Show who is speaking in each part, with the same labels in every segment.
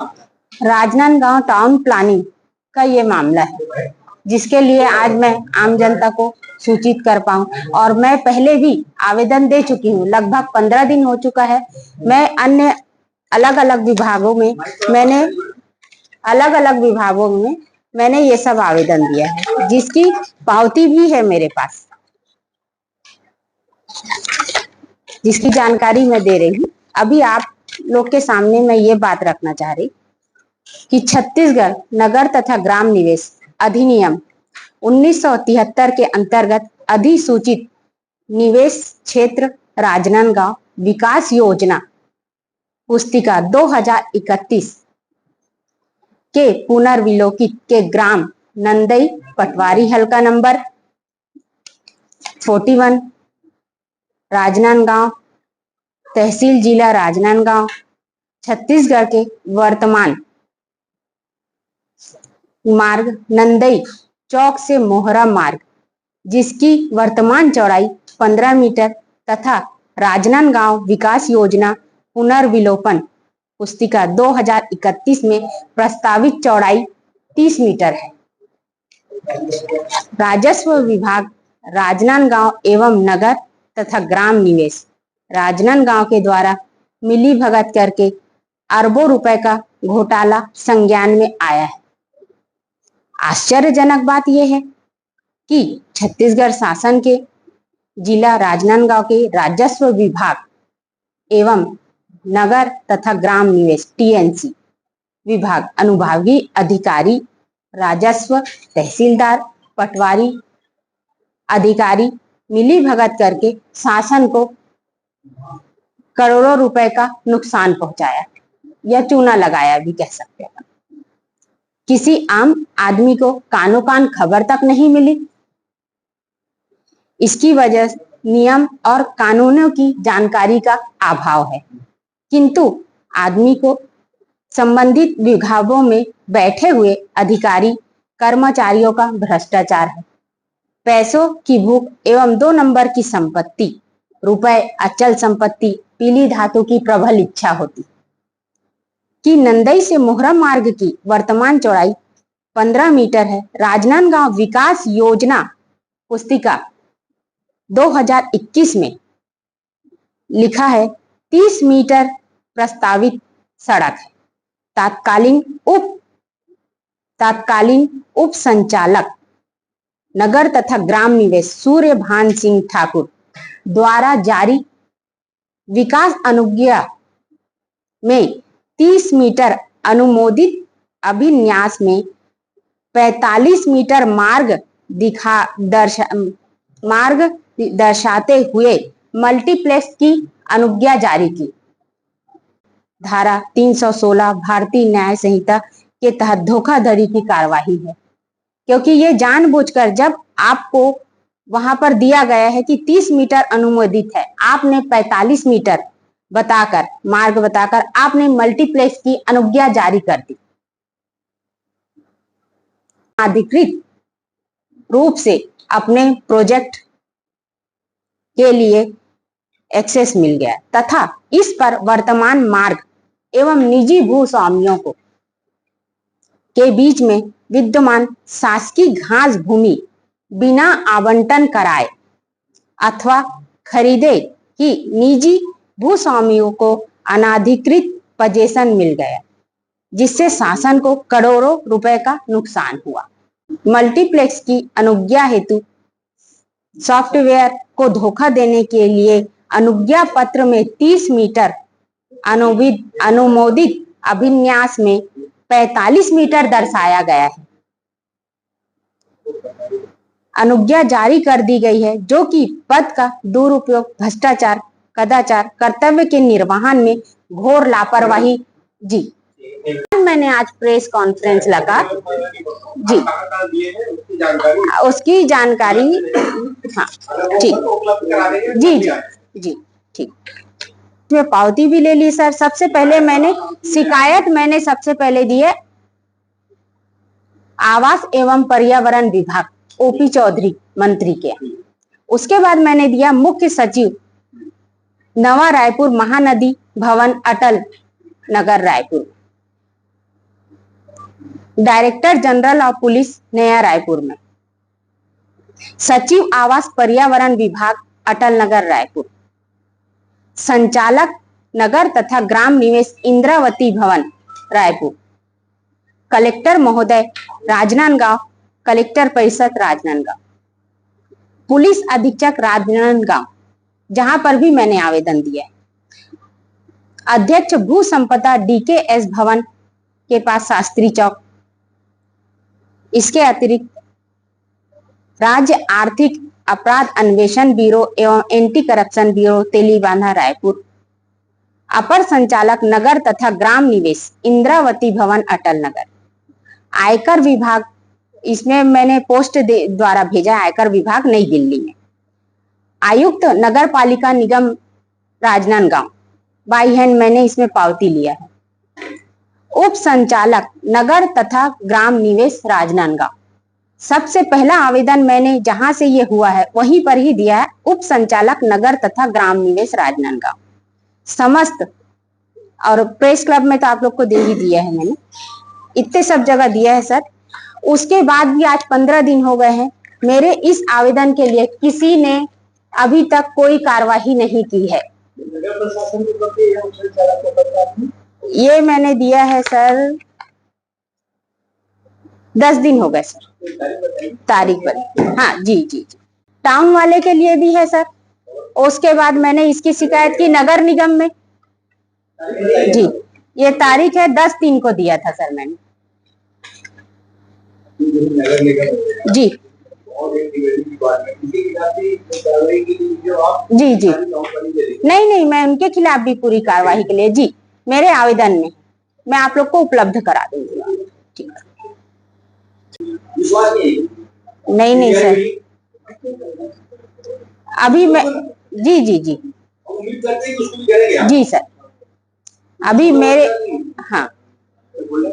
Speaker 1: Rajnandgaon town planning का ये मामला है, जिसके लिए आज मैं आम जनता को सूचित कर पाऊं। और मैं पहले भी आवेदन दे चुकी हूं, लगभग 15 दिन हो चुका है। मैं अन्य अलग अलग विभागों में मैंने ये सब आवेदन दिया है, जिसकी पावती भी है मेरे पास, जिसकी जानकारी मैं दे रही हूँ। अभी आप लोग के सामने मैं ये बात रखना चाह रही कि छत्तीसगढ़ नगर तथा ग्राम निवेश अधिनियम 1973 के अंतर्गत अधिसूचित निवेश क्षेत्र राजनांदगांव विकास योजना पुस्तिका 2031 के पुनर्विलोकित के ग्राम नंदई पटवारी हल्का नंबर 41 राजनांदगांव तहसील जिला राजनांदगांव छत्तीसगढ़ के वर्तमान मार्ग नंदई चौक से मोहरा मार्ग, जिसकी वर्तमान चौड़ाई 15 मीटर तथा राजनांदगांव विकास योजना पुनर्विलोपन पुस्तिका 2031 में प्रस्तावित चौड़ाई 30 मीटर है। राजस्व विभाग राजनांदगांव एवं नगर तथा ग्राम निवेश राजनांदगांव के द्वारा मिली भगत करके अरबों रुपए का घोटाला संज्ञान में आया है। आश्चर्यजनक बात यह है कि छत्तीसगढ़ शासन के जिला राजनांदगांव के राजस्व विभाग एवं नगर तथा ग्राम निवेश टीएनसी विभाग अनुभागीय अधिकारी राजस्व तहसीलदार पटवारी अधिकारी मिली भगत करके शासन को करोड़ों रुपए का नुकसान पहुंचाया या चूना लगाया भी कह सकते हैं। किसी आम आदमी को कानो कान खबर तक नहीं मिली। इसकी वजह नियम और कानूनों की जानकारी का अभाव है, किंतु आदमी को संबंधित विभागों में बैठे हुए अधिकारी कर्मचारियों का भ्रष्टाचार है, पैसों की भूख एवं 2 नंबर की संपत्ति, रुपए, अचल संपत्ति, पीली धातु की प्रबल इच्छा होती कि नंदई से मोहरा मार्ग की वर्तमान चौड़ाई 15 मीटर है। राजनांदगांव विकास योजना पुस्तिका 2021 में लिखा है 30 मीटर प्रस्तावित सड़क है। तात्कालीन उप संचालक नगर तथा ग्राम निवेश सूर्यभान सिंह ठाकुर द्वारा जारी विकास अनुज्ञा में 30 मीटर अनुमोदित अभिन्यास में 45 मीटर मार्ग दर्शाते हुए मल्टीप्लेक्स की अनुज्ञा जारी की। धारा 316 भारतीय न्याय संहिता के तहत धोखाधड़ी की कार्यवाही है, क्योंकि ये जानबूझकर जब आपको वहां पर दिया गया है कि 30 मीटर अनुमोदित है, आपने 45 मीटर मार्ग बताकर आपने मल्टीप्लेक्स की अनुज्ञा जारी कर दी। अधिकृत रूप से अपने प्रोजेक्ट के लिए एक्सेस मिल गया तथा इस पर वर्तमान मार्ग एवं निजी भूस्वामियों के बीच में विद्यमान शासकीय घास भूमि बिना आवंटन कराए अथवा खरीदे ही निजी भूस्वामियों को अनाधिकृत पोजीशन मिल गया, जिससे शासन को करोड़ों रुपए का नुकसान हुआ। मल्टीप्लेक्स की अनुज्ञा हेतु सॉफ्टवेयर को धोखा देने के लिए अनुज्ञा पत्र में 30 मीटर अनुमोदित अभिन्यास में 45 मीटर दर्शाया गया है। अनुज्ञा जारी कर दी गई है, जो कि पद का दुरुपयोग, भ्रष्टाचार, कदाचार, कर्तव्य के निर्वहन में घोर लापरवाही। जी, मैंने आज प्रेस कॉन्फ्रेंस लगा जी, उसकी जानकारी हाँ ठीक जी ठीक, मैं पावती भी ले ली सर। सबसे पहले मैंने सबसे पहले दी है आवास एवं पर्यावरण विभाग ओपी चौधरी मंत्री के। उसके बाद मैंने दिया मुख्य सचिव नवा Raipur Mahanadi Bhavan Atal Nagar Raipur. Director general of police Naya Raipur में, सचिव आवास पर्यावरण विभाग अटल नगर रायपुर, संचालक नगर तथा ग्राम निवेश इंद्रावती भवन रायपुर, कलेक्टर महोदय राजनांदगांव, कलेक्टर परिषद राजनांदगांव, पुलिस अधीक्षक राजनांदगांव, जहां पर भी मैंने आवेदन दिया है, अध्यक्ष भू संपदा DKS भवन के पास शास्त्री चौक। इसके अतिरिक्त राज्य आर्थिक अपराध अन्वेषण ब्यूरो एवं anti corruption bureau Telibandha Raipur, अपर संचालक नगर तथा ग्राम निवेश इंद्रावती भवन अटल नगर, आयकर विभाग, इसमें मैंने पोस्ट द्वारा भेजा, आयकर विभाग नई दिल्ली में, आयुक्त नगर पालिका निगम राजनांदगांव, बाई हैंड मैंने इसमें पावती लिया है, उप संचालक नगर तथा ग्राम निवेश राजनांदगांव। सबसे पहला आवेदन मैंने जहां से ये हुआ है वहीं पर ही दिया है, उप संचालक नगर तथा ग्राम निवेश राजनांदगांव समस्त, और प्रेस क्लब में तो आप लोग को दे ही दिया है मैंने, इतने सब जगह दिया है सर। उसके बाद भी आज 15 दिन हो गए हैं, मेरे इस आवेदन के लिए किसी ने अभी तक कोई कार्रवाई नहीं की है। ये मैंने दिया है सर, 10 दिन हो गए सर, तारीख पर। हाँ जी जी जी, टाउन वाले के लिए भी है सर। उसके बाद मैंने इसकी शिकायत की नगर निगम में जी, ये तारीख है 10/3 को दिया था सर मैंने जी जी जी। नहीं नहीं, मैं उनके खिलाफ भी पूरी कार्रवाई के लिए जी, मेरे आवेदन में मैं आप लोग को उपलब्ध करा दूंगी। ठीक, नहीं नहीं सर, अभी मैं जी जी जी जी सर, अभी मेरे, हाँ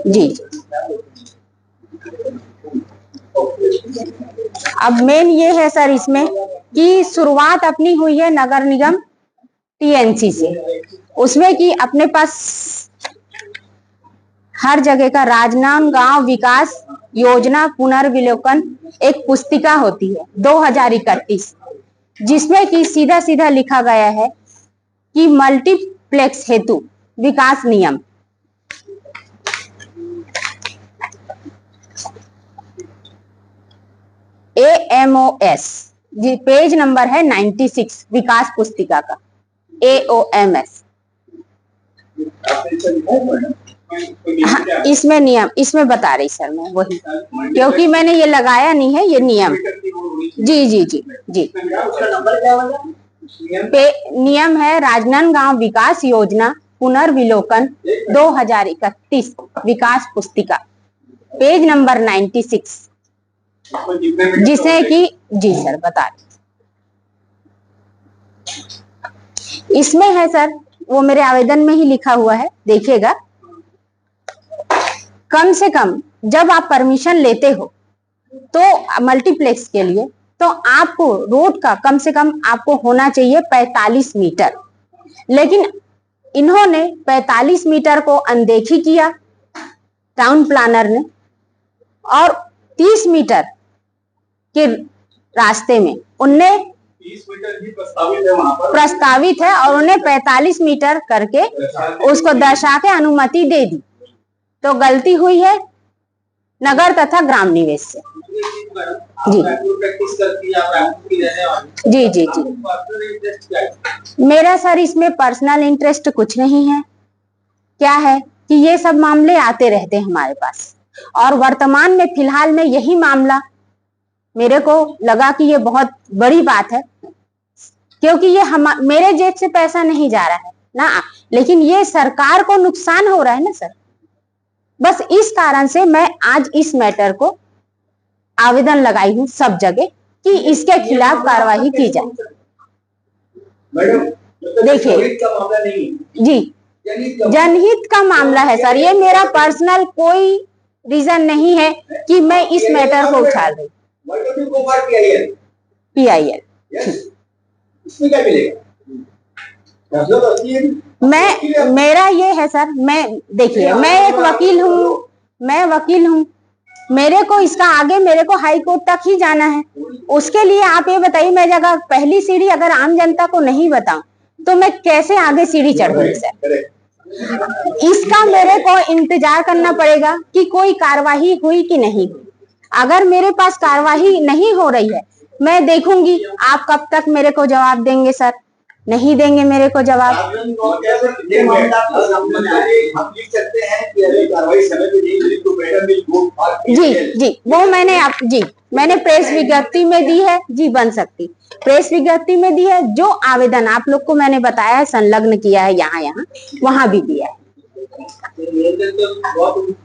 Speaker 1: जी। अब मेन ये है सर इसमें कि शुरुआत अपनी हुई है नगर निगम TNC से, उसमें कि अपने पास हर जगह का राजनांदगांव विकास योजना पुनर्विलोकन एक पुस्तिका होती है 2031, जिसमें कि सीधा सीधा लिखा गया है कि मल्टीप्लेक्स हेतु विकास नियम AMOS, जी पेज नंबर है 96 विकास पुस्तिका का AOMS। हाँ, इसमें नियम, इसमें बता रही सर मैं वही, क्योंकि मैंने ये लगाया नहीं है, ये नियम जी जी जी जी। नियम है राजनांदगांव विकास योजना पुनर्विलोकन 2031 विकास पुस्तिका पेज नंबर 96, जिसे कि जी सर बता रही, इसमें है सर, वो मेरे आवेदन में ही लिखा हुआ है, देखिएगा। कम से कम जब आप परमिशन लेते हो तो मल्टीप्लेक्स के लिए, तो आपको रोड का कम से कम आपको होना चाहिए 45 मीटर, लेकिन इन्होंने 45 मीटर को अनदेखी किया टाउन प्लानर ने, और 30 मीटर के रास्ते में उनने
Speaker 2: 30 मीटर ही प्रस्तावित है वहां पर,
Speaker 1: प्रस्तावित है, और उन्हें 45 मीटर करके उसको दर्शा के अनुमति दे दी, तो गलती हुई है नगर तथा ग्राम निवेश से जी जी जी जी। मेरा सर इसमें पर्सनल इंटरेस्ट कुछ नहीं है, क्या है कि ये सब मामले आते रहते हैं हमारे पास, और वर्तमान में फिलहाल में यही मामला मेरे को लगा कि ये बहुत बड़ी बात है, क्योंकि ये मेरे जेब से पैसा नहीं जा रहा है ना, लेकिन ये सरकार को नुकसान हो रहा है ना सर। बस इस कारण से मैं आज इस मैटर को आवेदन लगाई हूं सब जगह कि इसके खिलाफ कार्रवाई की जाए। देखिए जी, जनहित का मामला है सर, ये मेरा पर्सनल कोई रीजन नहीं है कि मैं इस मैटर को उठा रही। PIL
Speaker 2: इसमें क्या मिलेगा?
Speaker 1: मैं, मेरा ये है सर, मैं देखिए मैं एक वकील हूँ, मैं वकील हूँ, मेरे को इसका आगे मेरे को हाई कोर्ट तक ही जाना है। उसके लिए आप ये बताइए, मैं जगह पहली सीढ़ी अगर आम जनता को नहीं बताऊं तो मैं कैसे आगे सीढ़ी चढ़ूंगी सर? इसका मेरे को इंतजार करना पड़ेगा कि कोई कार्रवाई हुई कि नहीं हुई। अगर मेरे पास कार्रवाई नहीं हो रही है, मैं देखूंगी आप कब तक मेरे को जवाब देंगे सर। नहीं देंगे मेरे को जवाब। जी जी, वो मैंने प्रेस विज्ञप्ति में दी है जी, बन सकती प्रेस विज्ञप्ति में दी है। जो आवेदन आप लोग को मैंने बताया है, संलग्न किया है यहाँ वहां भी दिया है।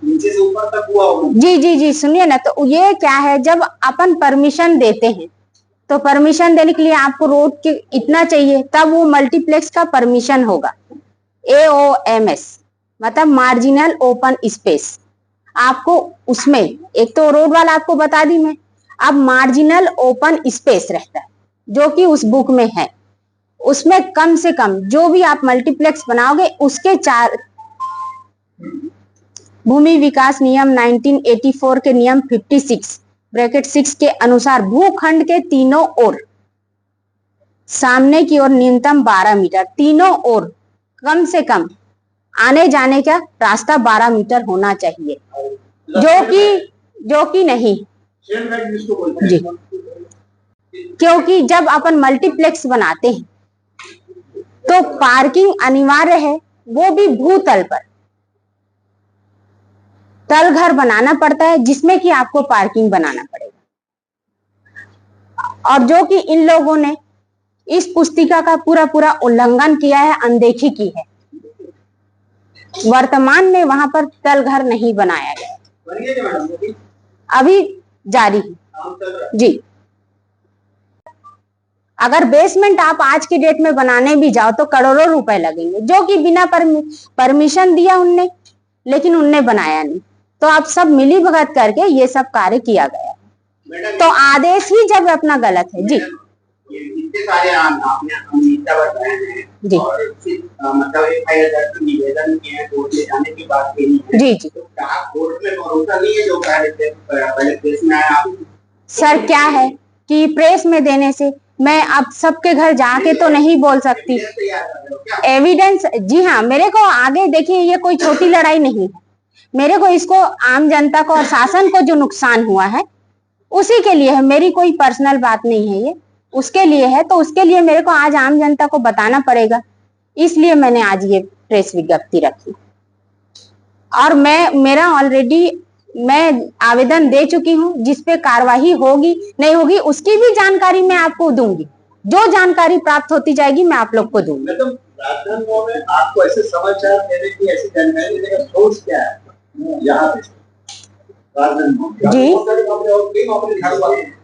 Speaker 1: नीचे से ऊपर तक हुआ। जी जी जी, सुनिए ना, तो ये क्या है, जब अपन परमिशन देते हैं तो परमिशन देने के लिए आपको रोड के इतना चाहिए, तब वो मल्टीप्लेक्स का परमिशन होगा। AOMS मतलब मार्जिनल ओपन स्पेस। आपको उसमें एक तो रोड वाला आपको बता दी मैं, अब मार्जिनल ओपन स्पेस रहता है जो कि उस बुक में है। उसमें कम से कम जो भी आप मल्टीप्लेक्स बनाओगे उसके 4 भूमि विकास नियम 1984 के नियम 56(6) के अनुसार भूखंड के तीनों ओर सामने की ओर न्यूनतम 12 मीटर, तीनों ओर कम से कम आने जाने का रास्ता 12 मीटर होना चाहिए, जो कि नहीं जी। क्योंकि जब अपन मल्टीप्लेक्स बनाते हैं तो पार्किंग अनिवार्य है, वो भी भूतल पर। तल घर बनाना पड़ता है जिसमें कि आपको पार्किंग बनाना पड़ेगा, और जो कि इन लोगों ने इस पुस्तिका का पूरा उल्लंघन किया है, अनदेखी की है। वर्तमान में वहां पर तल घर नहीं बनाया गया, अभी जारी है जी। अगर बेसमेंट आप आज की डेट में बनाने भी जाओ तो करोड़ों रुपए लगेंगे, जो कि बिना परमिशन दिया उनने, लेकिन उनने बनाया नहीं। तो आप सब मिली भगत करके ये सब कार्य किया गया है, तो आदेश ही जब अपना गलत है जी। इतने सारे आपने बताए हैं जी, और मतलब निवेदन किए हैं, कोर्ट ले जाने की बात कही है जी जी। तो कोर्ट में भरोसा नहीं है जो पहले प्रेस में आया? सर क्या है कि प्रेस में देने से मैं अब सबके घर जाके तो नहीं बोल सकती। एविडेंस जी हाँ, मेरे को आगे देखिए, ये कोई छोटी लड़ाई नहीं है। मेरे को इसको आम जनता को और शासन को जो नुकसान हुआ है उसी के लिए है, मेरी कोई पर्सनल बात नहीं है, ये उसके लिए है। तो उसके लिए मेरे को आज आम जनता को बताना पड़ेगा, इसलिए मैंने आज ये प्रेस विज्ञप्ति रखी। और मेरा ऑलरेडी मैं आवेदन दे चुकी हूँ, जिसपे कार्रवाई होगी नहीं होगी उसकी भी जानकारी मैं आपको दूंगी। जो जानकारी प्राप्त होती जाएगी मैं आप लोग को दूंगी।
Speaker 2: राजनांदगांव में आपको ऐसे समाचार देने की, ऐसी जानकारी देने का सोच क्या है यहाँ पे? जी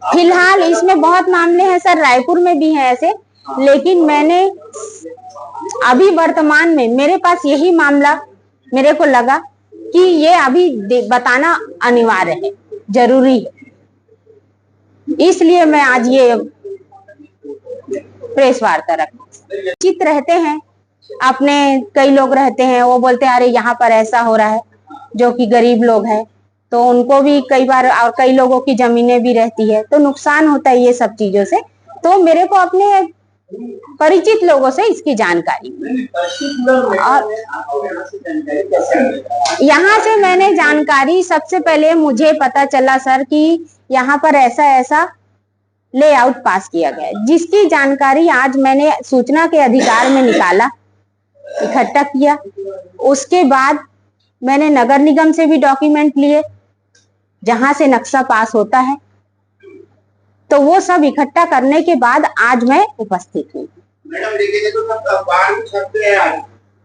Speaker 1: फिलहाल इसमें बहुत मामले हैं सर, रायपुर में भी है ऐसे, लेकिन मैंने अभी वर्तमान में मेरे पास यही मामला मेरे को लगा कि ये अभी बताना अनिवार्य है, जरूरी है, इसलिए मैं आज ये प्रेस वार्ता रखी। चित रहते हैं अपने, कई लोग रहते हैं, वो बोलते हैं अरे यहाँ पर ऐसा हो रहा है, जो कि गरीब लोग हैं तो उनको भी कई बार, और कई लोगों की जमीनें भी रहती है, तो नुकसान होता है ये सब चीजों से। तो मेरे को अपने परिचित लोगों से इसकी जानकारी, और यहाँ से मैंने जानकारी, सबसे पहले मुझे पता चला सर कि यहाँ पर ऐसा लेआउट पास किया गया है, जिसकी जानकारी आज मैंने सूचना के अधिकार में निकाला, इकट्ठा किया। उसके बाद मैंने नगर निगम से भी डॉक्यूमेंट लिए जहां से नक्शा पास होता है, तो वो सब इकट्ठा करने के बाद आज मैं उपस्थित हूँ। मैडम देखिए तो सब बाढ़ छपते हैं आज,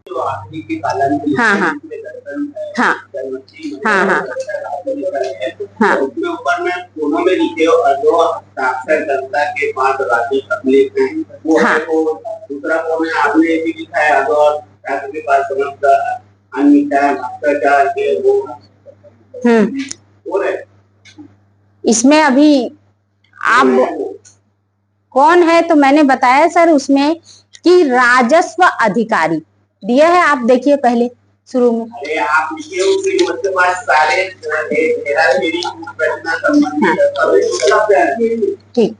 Speaker 1: तो आदमी के पालन के लिए हाँ उसमें ऊपर में दोनों में लिखे हो, और जो साक्षर जनता के 5 राज्य तकलीफ है वो है, वो दूसरा को में आपने ये भी लिखा है, और राज्य के पास समझता अनिता भ्रष्टाचार के वो इसमें अभी आप कौन है, तो मैंने बताया सर उसमें कि राजस्व अधिकारी दिया है, आप देखिए पहले शुरू में।
Speaker 2: अरे आप लिखे हो कि उसके पास सारे हेराफेरी रचना संबंधी दस्तावेज उपलब्ध हैं।
Speaker 1: ठीक।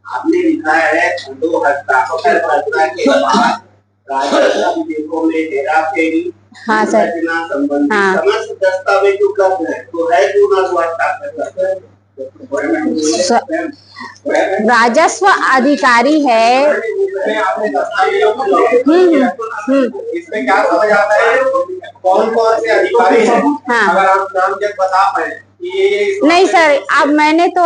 Speaker 2: आपने लिखा है 2 हस्ताक्षर रचना के बाद राजस्व विधेयकों में हेराफेरी
Speaker 1: हाँ सर।
Speaker 2: रचना संबंधी
Speaker 1: हाँ।
Speaker 2: समस्त दस्तावेज उपलब्ध है, तो है क्यों ना वो हस्ताक्षर?
Speaker 1: राजस्व अधिकारी है।
Speaker 2: इसमें क्या समझ आता है कौन कौन से अधिकारी हैं?
Speaker 1: हाँ।
Speaker 2: अगर आप नाम जब बता पाए ये
Speaker 1: नहीं सर, अब मैंने तो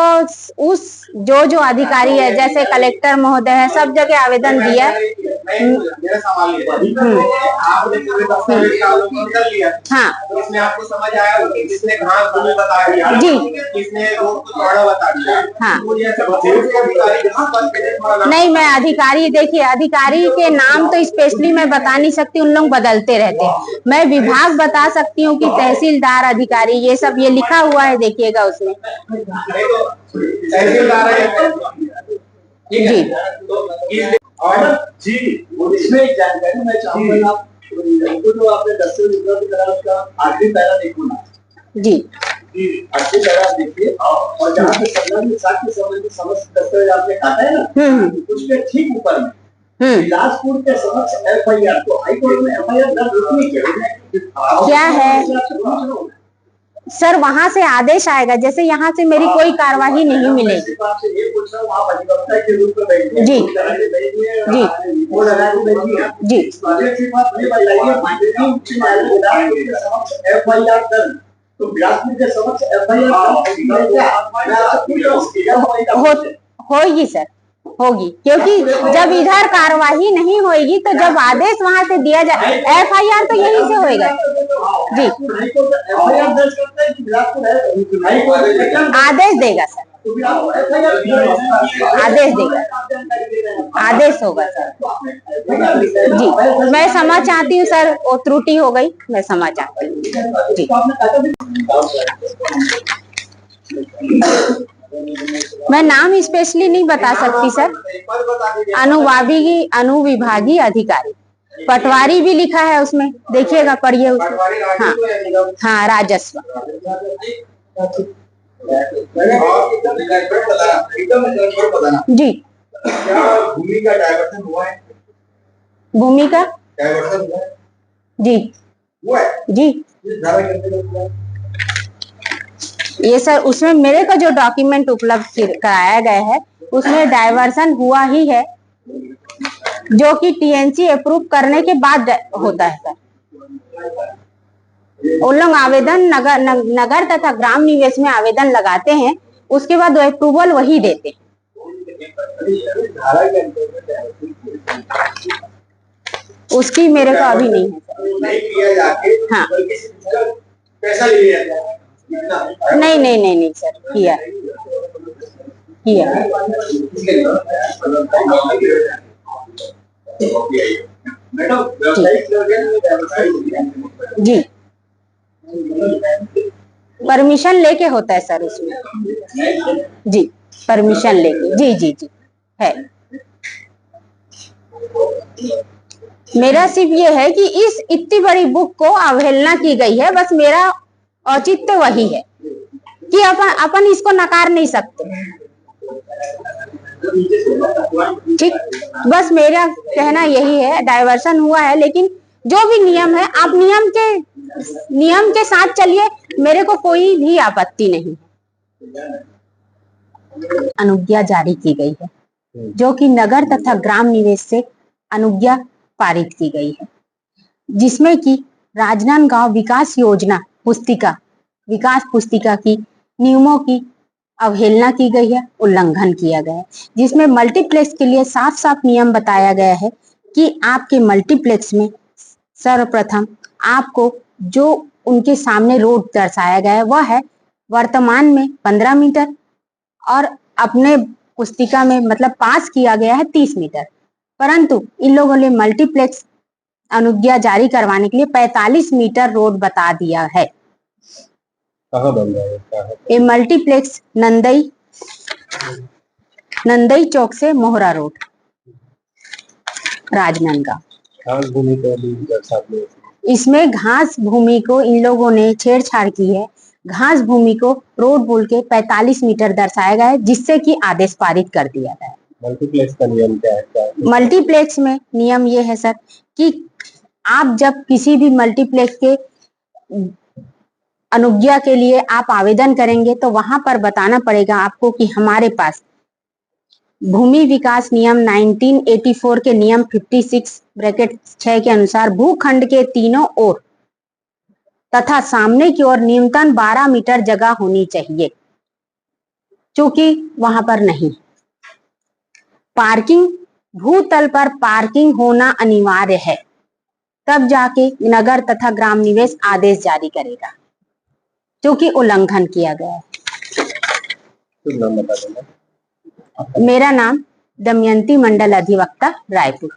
Speaker 1: उस जो अधिकारी है जैसे कलेक्टर महोदय है सब जगह आवेदन दिया।
Speaker 2: मेरा सवाल ये आपने पूरे दस्तावेज का अवलोकन कर लिया।
Speaker 1: हाँ।
Speaker 2: तो इसमें आपको समझ आया कि किसने घास भूमि बता दिया
Speaker 1: जी,
Speaker 2: किसने रोड को चौड़ा बता दिया।
Speaker 1: हाँ।
Speaker 2: अधिकारी
Speaker 1: नहीं, मैं अधिकारी, देखिए अधिकारी के नाम तो स्पेशली मैं बता नहीं सकती, उन लोग बदलते रहते हैं। मैं विभाग बता सकती हूँ कि तहसीलदार अधिकारी ये सब ये लिखा हुआ है, देखिएगा उसमें। जी
Speaker 2: और जी इसमें एक जानकारी मैं चाहूंगा आप जो आपने दस्तावेज उपलब्ध करा उसका आखिरी पैरा देखो ना।
Speaker 1: जी
Speaker 2: आखिरी पैरा देखिए और जहाँ पे संलग्न साक्ष्य संबंधी समस्त दस्तावेज आपने काटा है ना, उसके ठीक ऊपर में बिलासपुर के समक्ष एफआईआर, तो हाईकोर्ट में एफआईआर दर्ज होनी चाहिए।
Speaker 1: क्या है सर, वहां से आदेश आएगा, जैसे यहाँ से मेरी कोई कार्यवाही नहीं मिलेगी। जी जी
Speaker 2: तो बिलासपुर के समक्ष एफआईआर
Speaker 1: होगी सर, होगी, क्योंकि जब इधर कार्यवाही नहीं होगी तो जब आदेश वहां से दिया जाए एफआईआर तो यहीं से होएगा। जी आदेश देगा सर, आदेश देगा, आदेश होगा सर। जी मैं क्षमा चाहती हूँ सर, वो त्रुटि हो गई, मैं क्षमा चाहती हूँ। जी मैं नाम स्पेशली नहीं बता सकती सर। अनुविभागीय अधिकारी, पटवारी भी लिखा है उसमें, देखिएगा, पढ़िए उसमें। हाँ हाँ, राजस्व। जी
Speaker 2: भूमि का डायवर्सन हुआ है?
Speaker 1: भूमि का
Speaker 2: डायवर्सन हुआ है?
Speaker 1: जी
Speaker 2: हुआ है?
Speaker 1: जी ये सर, उसमें मेरे को जो डॉक्यूमेंट उपलब्ध कराया गया है उसमें डाइवर्सन हुआ ही है, जो कि टीएनसी अप्रूव करने के बाद होता है सर। उन लोग आवेदन नगर तथा ग्राम निवेश में आवेदन लगाते हैं, उसके बाद वो अप्रूवल वही देते हैं। उसकी मेरे को अभी नहीं है। हाँ नहीं सर, किया जी, परमिशन लेके होता है सर उसमें। जी परमिशन लेके, जी जी जी है। मेरा सिर्फ ये है कि इस इतनी बड़ी बुक को अवहेलना की गई है, बस मेरा औचित्य वही है कि अपन इसको नकार नहीं सकते। ठीक, बस मेरा कहना यही है, डाइवर्सन हुआ है, लेकिन जो भी नियम है आप नियम के साथ चलिए, मेरे को कोई भी आपत्ति नहीं है। अनुज्ञा जारी की गई है, जो कि नगर तथा ग्राम निवेश से अनुज्ञा पारित की गई है, जिसमें कि राजनांदगांव विकास योजना विकास पुस्तिका की नियमों की अवहेलना की गई है, उल्लंघन किया गया है, जिसमें मल्टीप्लेक्स के लिए साफ साफ नियम बताया गया है कि आपके मल्टीप्लेक्स में सर्वप्रथम आपको जो उनके सामने रोड दर्शाया गया है वह है वर्तमान में 15 मीटर और अपने पुस्तिका में मतलब पास किया गया है 30 मीटर, परंतु इन लोगों ने मल्टीप्लेक्स अनुज्ञा जारी करवाने के लिए 45 मीटर रोड बता दिया है।
Speaker 2: कहाँ बन रहा है?
Speaker 1: ये मल्टीप्लेक्स नंदई चौक से मोहरा रोड, राजनांदगांव। इसमें घास भूमि को इन लोगों ने छेड़छाड़ की है। घास भूमि को रोड बोल के 45 मीटर दर्शाया गया है, जिससे कि आदेश पारित कर दिया गया है।
Speaker 2: मल्टीप्लेक्स का नियम क्या है?
Speaker 1: मल्टीप्लेक्स में नियम ये है सर कि आप जब किसी भी मल्टीप्लेक्स के अनुज्ञा के लिए आप आवेदन करेंगे तो वहां पर बताना पड़ेगा आपको कि हमारे पास भूमि विकास नियम 1984 के नियम 56(6) के अनुसार भूखंड के तीनों ओर तथा सामने की ओर न्यूनतम 12 मीटर जगह होनी चाहिए, क्योंकि वहां पर नहीं। पार्किंग, भूतल पर पार्किंग होना अनिवार्य है, तब जाके नगर तथा ग्राम निवेश आदेश जारी करेगा, क्योंकि उल्लंघन किया गया है।
Speaker 2: नाम बता देना।
Speaker 1: मेरा नाम दमयंती मंडल, अधिवक्ता, रायपुर।